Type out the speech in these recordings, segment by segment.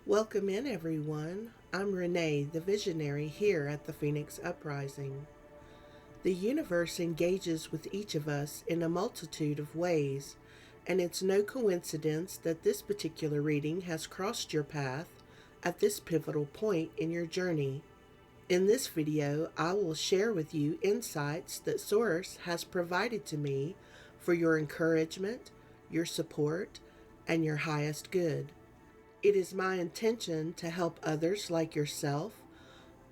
Welcome in, everyone. I'm Renee, the visionary here at the Phoenix Uprising. The universe engages with each of us in a multitude of ways, and it's no coincidence that this particular reading has crossed your path at this pivotal point in your journey. In this video, I will share with you insights that Source has provided to me for your encouragement, your support, and your highest good. It is my intention to help others like yourself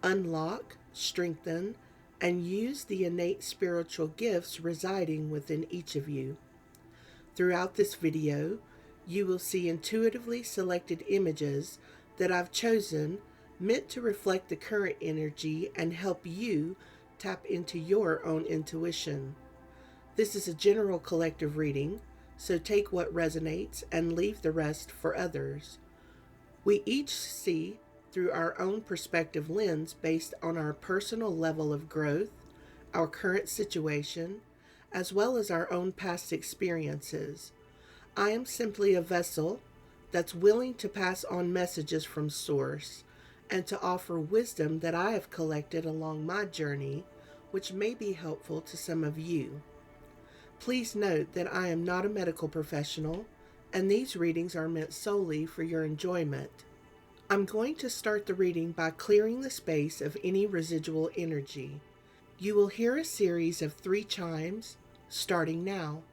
unlock, strengthen, and use the innate spiritual gifts residing within each of you. Throughout this video, you will see intuitively selected images that I've chosen meant to reflect the current energy and help you tap into your own intuition. This is a general collective reading, so take what resonates and leave the rest for others. We each see through our own perspective lens based on our personal level of growth, our current situation, as well as our own past experiences. I am simply a vessel that's willing to pass on messages from Source and to offer wisdom that I have collected along my journey, which may be helpful to some of you. Please note that I am not a medical professional, and these readings are meant solely for your enjoyment. I'm going to start the reading by clearing the space of any residual energy. You will hear a series of 3 chimes, starting now.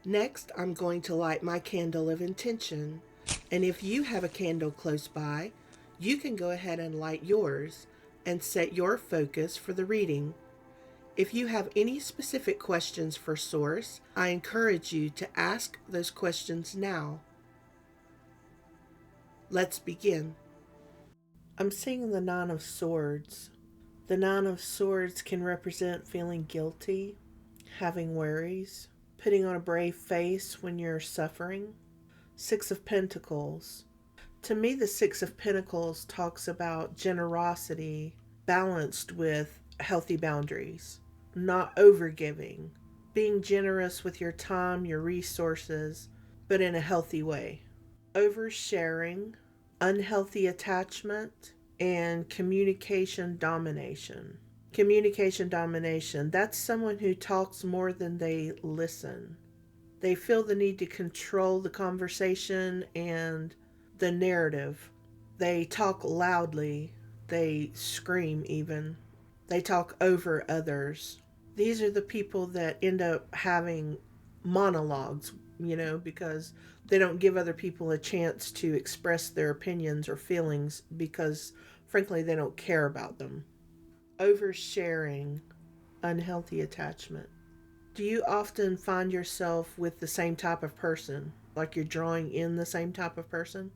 Next, I'm going to light my candle of intention, and if you have a candle close by, you can go ahead and light yours and set your focus for the reading. If you have any specific questions for Source, I encourage you to ask those questions now. Let's begin. I'm seeing the Nine of Swords. The Nine of Swords can represent feeling guilty, having worries, putting on a brave face when you're suffering. Six of Pentacles. To me, the Six of Pentacles talks about generosity balanced with healthy boundaries, not overgiving, being generous with your time, your resources, but in a healthy way. Oversharing, unhealthy attachment, and communication domination. Communication domination, that's someone who talks more than they listen. They feel the need to control the conversation and the narrative. They talk loudly. They scream even. They talk over others. These are the people that end up having monologues, because they don't give other people a chance to express their opinions or feelings because, frankly, they don't care about them. Oversharing, unhealthy attachment. Do you often find yourself with the same type of person, like you're drawing in the same type of person?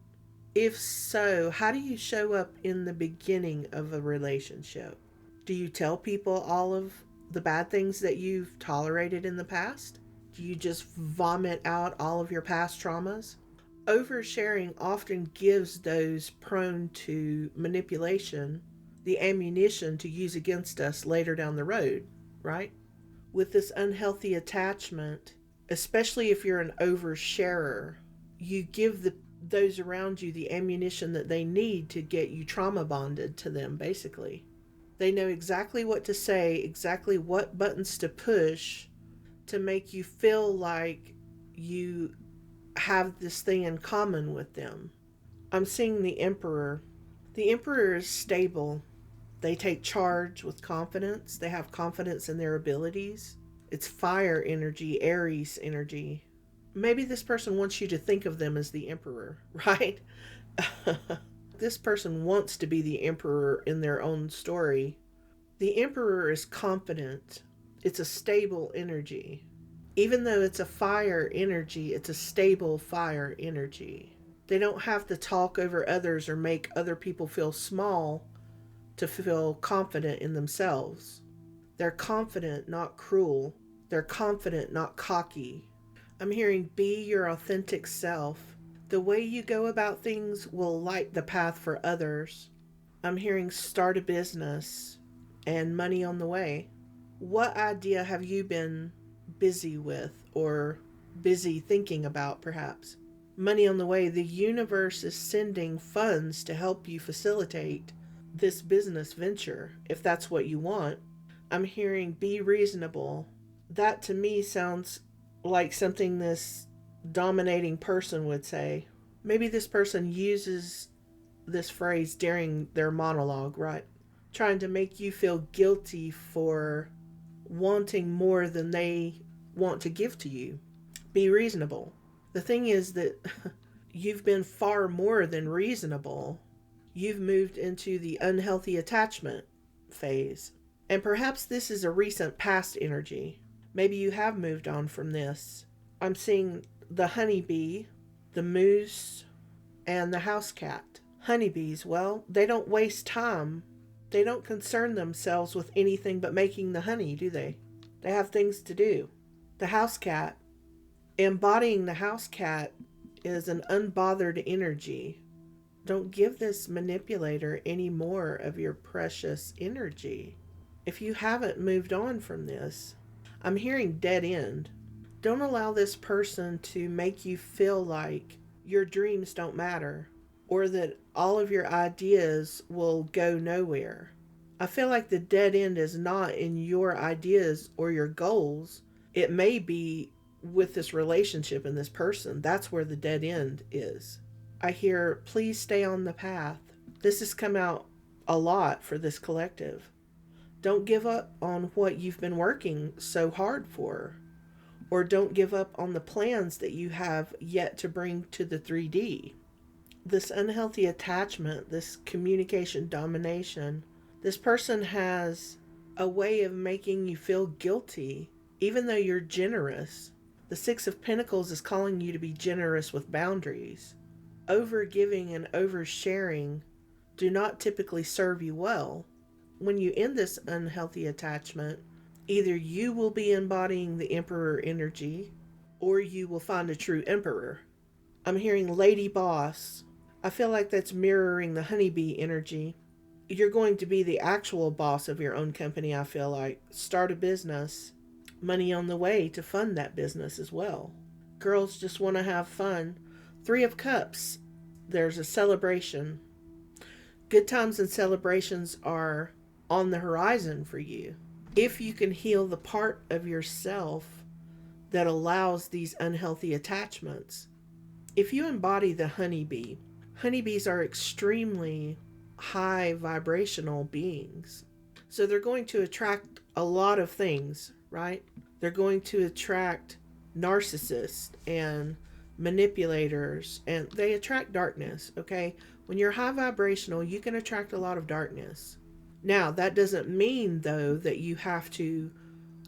If so, how do you show up in the beginning of a relationship? Do you tell people all of the bad things that you've tolerated in the past? Do you just vomit out all of your past traumas? Oversharing often gives those prone to manipulation the ammunition to use against us later down the road, right? With this unhealthy attachment, especially if you're an oversharer, you give those around you the ammunition that they need to get you trauma bonded to them, basically. They know exactly what to say, exactly what buttons to push to make you feel like you have this thing in common with them. I'm seeing the Emperor. The Emperor is stable. They take charge with confidence. They have confidence in their abilities. It's fire energy, Aries energy. Maybe this person wants you to think of them as the Emperor, right? This person wants to be the Emperor in their own story. The Emperor is confident. It's a stable energy. Even though it's a fire energy, it's a stable fire energy. They don't have to talk over others or make other people feel small to feel confident in themselves. They're confident, not cruel. They're confident, not cocky. I'm hearing be your authentic self. The way you go about things will light the path for others. I'm hearing start a business and money on the way. What idea have you been busy with or busy thinking about, perhaps? Money on the way. The universe is sending funds to help you facilitate this business venture if that's what you want. I'm hearing be reasonable. That to me sounds like something this dominating person would say. Maybe this person uses this phrase during their monologue, right? Trying to make you feel guilty for wanting more than they want to give to you. Be reasonable. The thing is that you've been far more than reasonable. You've moved into the unhealthy attachment phase. And perhaps this is a recent past energy. Maybe you have moved on from this. I'm seeing the honeybee, the moose, and the house cat. Honeybees, well, they don't waste time. They don't concern themselves with anything but making the honey, do they? They have things to do. The house cat, embodying the house cat is an unbothered energy. Don't give this manipulator any more of your precious energy. If you haven't moved on from this, I'm hearing dead end. Don't allow this person to make you feel like your dreams don't matter or that all of your ideas will go nowhere. I feel like the dead end is not in your ideas or your goals. It may be with this relationship and this person. That's where the dead end is. I hear, please stay on the path. This has come out a lot for this collective. Don't give up on what you've been working so hard for, or don't give up on the plans that you have yet to bring to the 3D. This unhealthy attachment, this communication domination, this person has a way of making you feel guilty, even though you're generous. The Six of Pentacles is calling you to be generous with boundaries. Overgiving and oversharing do not typically serve you well. When you end this unhealthy attachment, either you will be embodying the Emperor energy or you will find a true Emperor. I'm hearing Lady Boss. I feel like that's mirroring the honeybee energy. You're going to be the actual boss of your own company, I feel like. Start a business. Money on the way to fund that business as well. Girls just want to have fun. Three of Cups. There's a celebration. Good times and celebrations are on the horizon for you. If you can heal the part of yourself that allows these unhealthy attachments. If you embody the honeybee, honeybees are extremely high vibrational beings. So they're going to attract a lot of things, right? They're going to attract narcissists and manipulators, and they attract darkness, okay? When you're high vibrational, you can attract a lot of darkness. Now, that doesn't mean, though, that you have to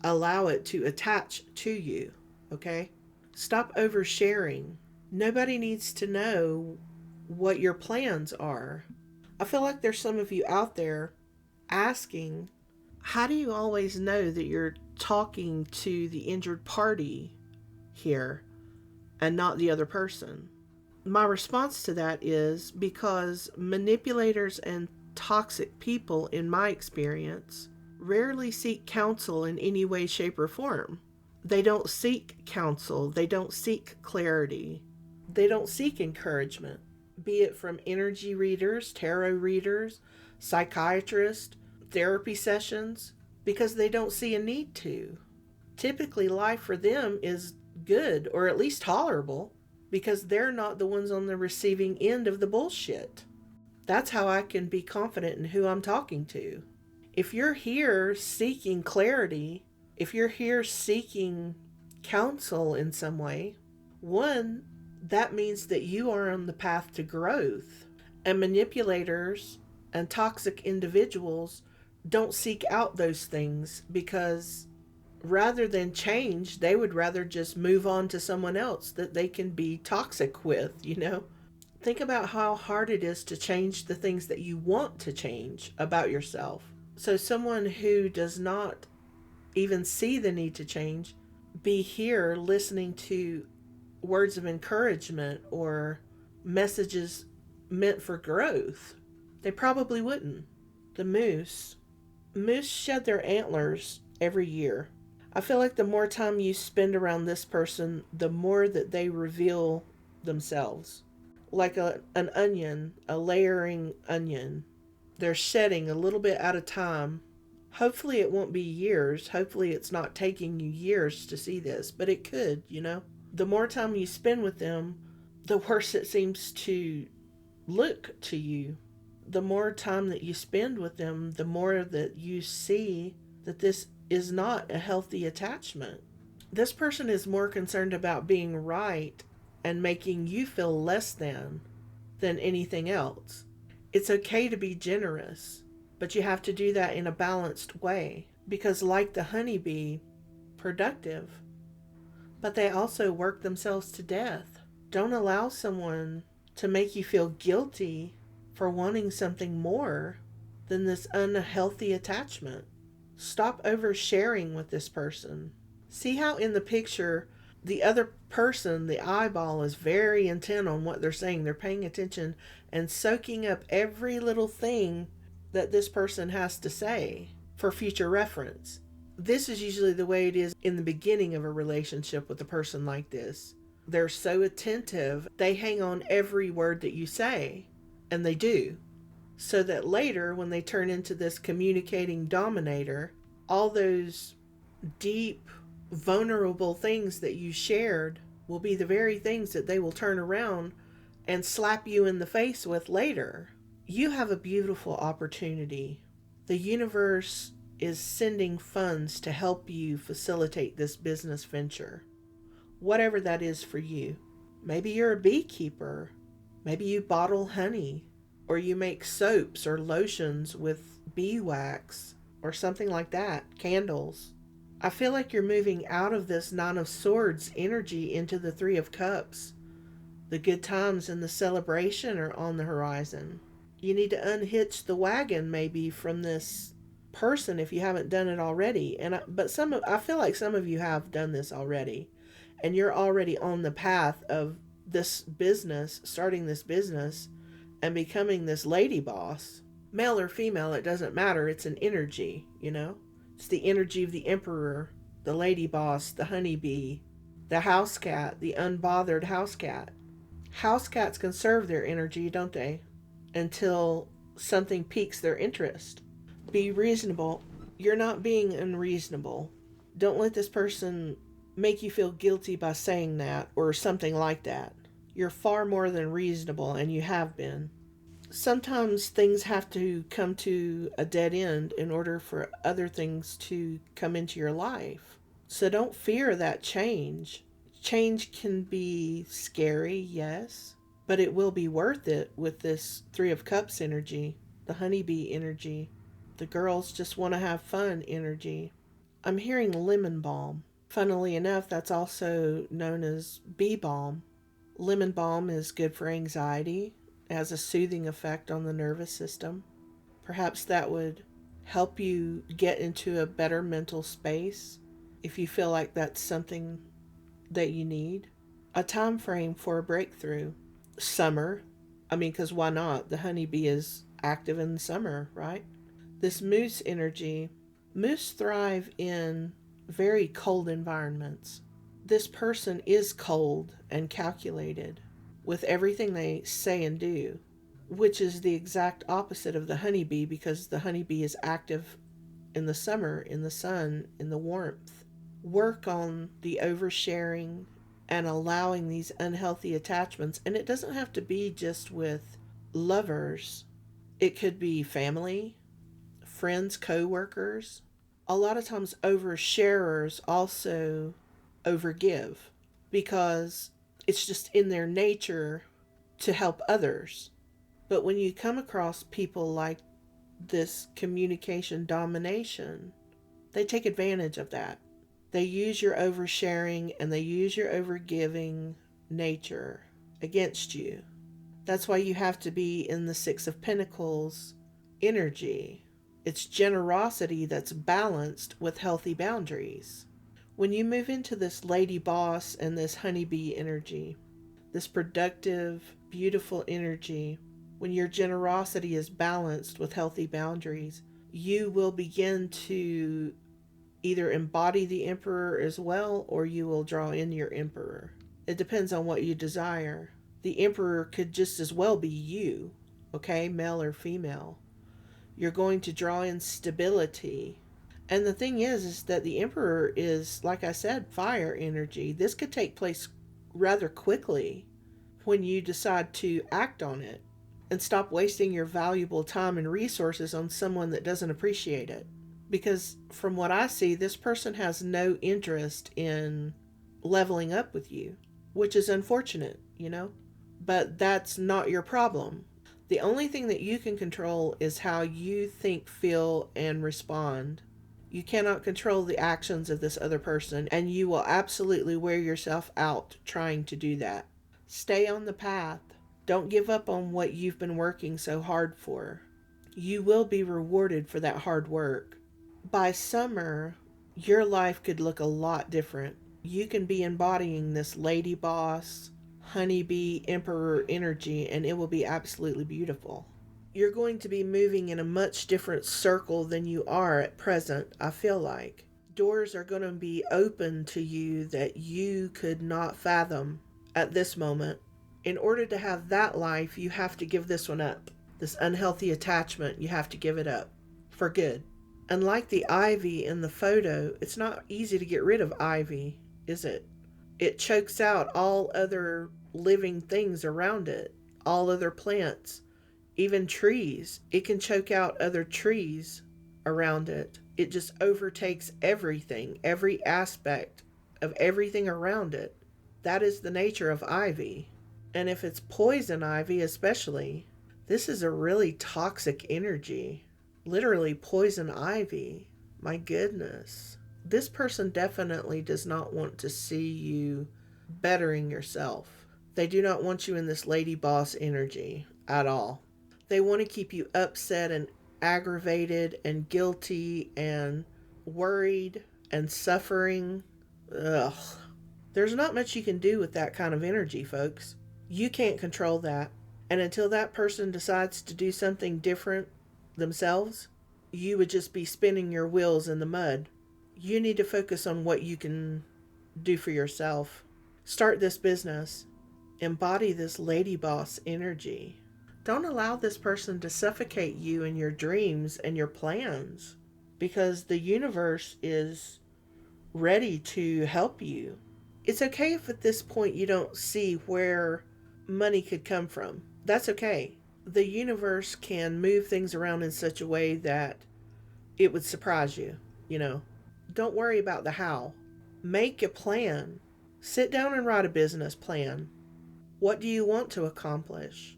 allow it to attach to you, okay? Stop oversharing. Nobody needs to know what your plans are. I feel like there's some of you out there asking, how do you always know that you're talking to the injured party here and not the other person? My response to that is because manipulators and toxic people, in my experience, rarely seek counsel in any way, shape, or form. They don't seek counsel. They don't seek clarity. They don't seek encouragement, be it from energy readers, tarot readers, psychiatrists, therapy sessions, because they don't see a need to. Typically, life for them is good, or at least tolerable, because they're not the ones on the receiving end of the bullshit. That's how I can be confident in who I'm talking to. If you're here seeking clarity, if you're here seeking counsel in some way, one, that means that you are on the path to growth. And manipulators and toxic individuals don't seek out those things because rather than change, they would rather just move on to someone else that they can be toxic with, you know? Think about how hard it is to change the things that you want to change about yourself. So someone who does not even see the need to change, be here listening to words of encouragement or messages meant for growth, they probably wouldn't. The moose shed their antlers every year. I feel like the more time you spend around this person, the more that they reveal themselves. Like an onion, a layering onion. They're shedding a little bit at a time. Hopefully, it won't be years. Hopefully, it's not taking you years to see this, but it could, you know? The more time you spend with them, the worse it seems to look to you. The more time that you spend with them, the more that you see that this is not a healthy attachment. This person is more concerned about being right and making you feel less than anything else. It's okay to be generous, but you have to do that in a balanced way because, like the honeybee, productive, but they also work themselves to death. Don't allow someone to make you feel guilty for wanting something more than this unhealthy attachment. Stop oversharing with this person. See how in the picture, the other person, the eyeball, is very intent on what they're saying. They're paying attention and soaking up every little thing that this person has to say for future reference. This is usually the way it is in the beginning of a relationship with a person like this. They're so attentive, they hang on every word that you say, and they do. So that later, when they turn into this communicating dominator, all those deep, vulnerable things that you shared will be the very things that they will turn around and slap you in the face with later. You have a beautiful opportunity. The universe is sending funds to help you facilitate this business venture, whatever that is for you. Maybe you're a beekeeper. Maybe you bottle honey, or you make soaps or lotions with beeswax or something like that, candles. I feel like you're moving out of this Nine of Swords energy into the Three of Cups. The good times and the celebration are on the horizon. You need to unhitch the wagon maybe from this person if you haven't done it already. But I feel like some of you have done this already, and you're already on the path of this business, starting this business, and becoming this lady boss. Male or female, it doesn't matter. It's an energy, you know? It's the energy of the emperor, the lady boss, the honeybee, the house cat, the unbothered house cat. House cats conserve their energy, don't they? Until something piques their interest. Be reasonable. You're not being unreasonable. Don't let this person make you feel guilty by saying that or something like that. You're far more than reasonable, and you have been. Sometimes things have to come to a dead end in order for other things to come into your life. So don't fear that change. Change can be scary, yes, but it will be worth it with this Three of Cups energy, the honeybee energy, the girls just want to have fun energy. I'm hearing lemon balm. Funnily enough, that's also known as bee balm. Lemon balm is good for anxiety. It has a soothing effect on the nervous system. Perhaps that would help you get into a better mental space if you feel like that's something that you need. A time frame for a breakthrough. Summer. Because why not? The honeybee is active in the summer, right? This moose energy. Moose thrive in very cold environments. This person is cold and calculated with everything they say and do, which is the exact opposite of the honeybee because the honeybee is active in the summer, in the sun, in the warmth. Work on the oversharing and allowing these unhealthy attachments. And it doesn't have to be just with lovers, it could be family, friends, co-workers. A lot of times oversharers also overgive because it's just in their nature to help others. But when you come across people like this communication domination, they take advantage of that. They use your oversharing and they use your overgiving nature against you. That's why you have to be in the Six of Pentacles energy. It's generosity that's balanced with healthy boundaries. When you move into this lady boss and this honeybee energy, this productive, beautiful energy, when your generosity is balanced with healthy boundaries, you will begin to either embody the emperor as well, or you will draw in your emperor. It depends on what you desire. The emperor could just as well be you, okay, male or female. You're going to draw in stability. And the thing is that the emperor is, like I said, fire energy. This could take place rather quickly when you decide to act on it and stop wasting your valuable time and resources on someone that doesn't appreciate it. Because from what I see, this person has no interest in leveling up with you, which is unfortunate, you know? But that's not your problem. The only thing that you can control is how you think, feel, and respond. You cannot control the actions of this other person, and you will absolutely wear yourself out trying to do that. Stay on the path. Don't give up on what you've been working so hard for. You will be rewarded for that hard work. By summer, your life could look a lot different. You can be embodying this lady boss, honeybee, emperor energy, and it will be absolutely beautiful. You're going to be moving in a much different circle than you are at present, I feel like. Doors are going to be open to you that you could not fathom at this moment. In order to have that life, you have to give this one up. This unhealthy attachment, you have to give it up for good. Unlike the ivy in the photo, it's not easy to get rid of ivy, is it? It chokes out all other living things around it, all other plants, even trees. It can choke out other trees around it. It just overtakes everything, every aspect of everything around it. That is the nature of ivy. And if it's poison ivy, especially, this is a really toxic energy. Literally poison ivy. My goodness. This person definitely does not want to see you bettering yourself. They do not want you in this lady boss energy at all. They want to keep you upset and aggravated and guilty and worried and suffering. Ugh. There's not much you can do with that kind of energy, folks. You can't control that. And until that person decides to do something different themselves, you would just be spinning your wheels in the mud. You need to focus on what you can do for yourself. Start this business. Embody this lady boss energy. Don't allow this person to suffocate you in your dreams and your plans, because the universe is ready to help you. It's okay if at this point you don't see where money could come from. That's okay. The universe can move things around in such a way that it would surprise you, you know. Don't worry about the how. Make a plan. Sit down and write a business plan. What do you want to accomplish?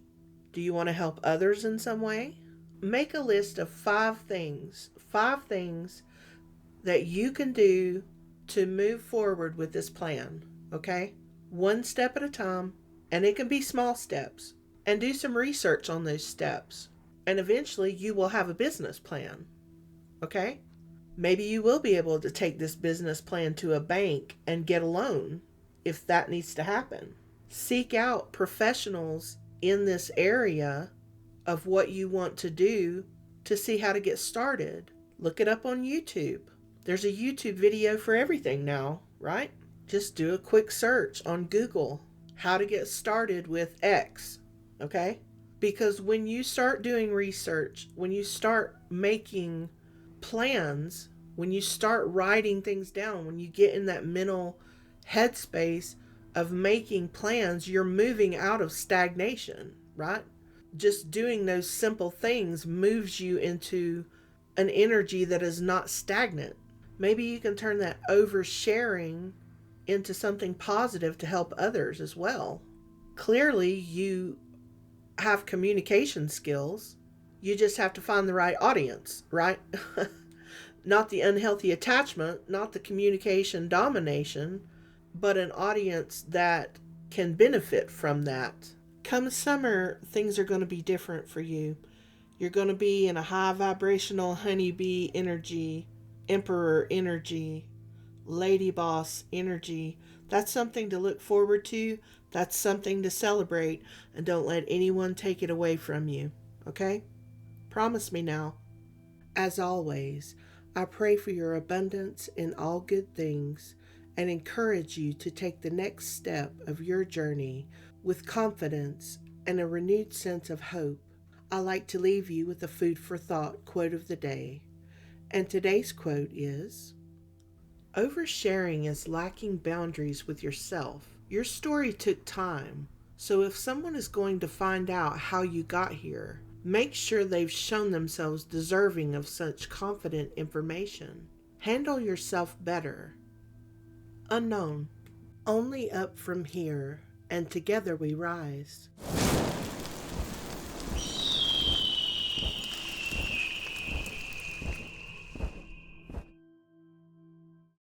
Do you want to help others in some way? Make a list of 5 things that you can do to move forward with this plan, okay? One step at a time, and it can be small steps. And do some research on those steps. And eventually you will have a business plan, okay? Maybe you will be able to take this business plan to a bank and get a loan if that needs to happen. Seek out professionals in this area of what you want to do to see how to get started. Look it up on YouTube. There's a YouTube video for everything now, right? Just do a quick search on Google, how to get started with X, okay? Because when you start doing research, when you start making plans, when you start writing things down, when you get in that mental headspace of making plans, you're moving out of stagnation, right? Just doing those simple things moves you into an energy that is not stagnant. Maybe you can turn that oversharing into something positive to help others as well. Clearly, you have communication skills. You just have to find the right audience, right? Not the unhealthy attachment, not the communication domination, but an audience that can benefit from that. Come summer, things are going to be different for you. You're going to be in a high vibrational honeybee energy, emperor energy, lady boss energy. That's something to look forward to, That's something to celebrate, and don't let anyone take it away from you, okay? Promise me now. As always, I pray for your abundance in all good things and encourage you to take the next step of your journey with confidence and a renewed sense of hope. I like to leave you with a food for thought quote of the day. And today's quote is: oversharing is lacking boundaries with yourself. Your story took time, so if someone is going to find out how you got here, make sure they've shown themselves deserving of such confident information. Handle yourself better. Unknown. Only up from here, and together we rise.